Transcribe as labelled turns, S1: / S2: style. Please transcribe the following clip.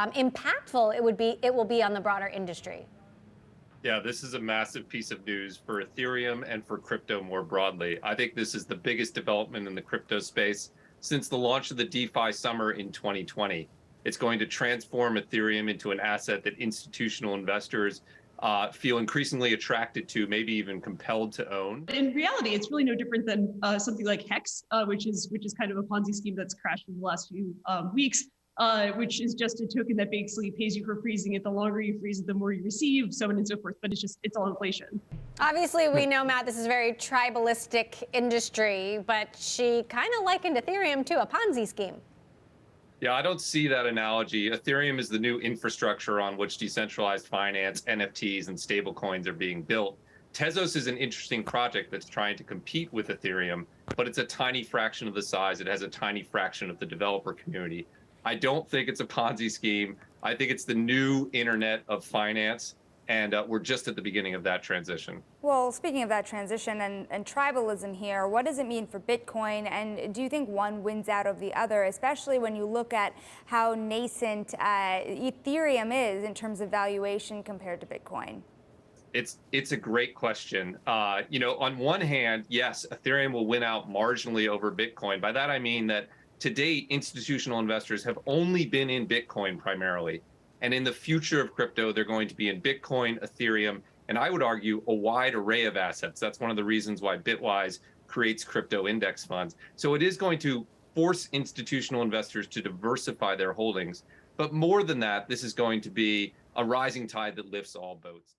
S1: impactful it will be on the broader industry.
S2: Yeah, this is a massive piece of news for Ethereum and for crypto more broadly. I think this is the biggest development in the crypto space since the launch of the DeFi summer in 2020. It's going to transform Ethereum into an asset that institutional investors feel increasingly attracted to, maybe even compelled to own.
S3: In reality, it's really no different than something like Hex, which is kind of a Ponzi scheme that's crashed in the last few weeks. Which is just a token that basically pays you for freezing it. The longer you freeze it, the more you receive, so on and so forth. But it's all inflation.
S1: Obviously, we know, Matt, this is a very tribalistic industry, but she kind of likened Ethereum to a Ponzi scheme.
S2: Yeah, I don't see that analogy. Ethereum is the new infrastructure on which decentralized finance, NFTs, and stablecoins are being built. Tezos is an interesting project that's trying to compete with Ethereum, but it's a tiny fraction of the size. It has a tiny fraction of the developer community. I don't think it's a Ponzi scheme. I think it's the new internet of finance, and we're just at the beginning of that transition.
S4: Well, speaking of that transition and tribalism here, what does it mean for Bitcoin, and do you think one wins out of the other, especially when you look at how nascent Ethereum is in terms of valuation compared to Bitcoin?
S2: It's a great question. On one hand, yes, Ethereum will win out marginally over Bitcoin. By that, I mean that to date, institutional investors have only been in Bitcoin primarily. And in the future of crypto, they're going to be in Bitcoin, Ethereum, and I would argue a wide array of assets. That's one of the reasons why Bitwise creates crypto index funds. So it is going to force institutional investors to diversify their holdings. But more than that, this is going to be a rising tide that lifts all boats.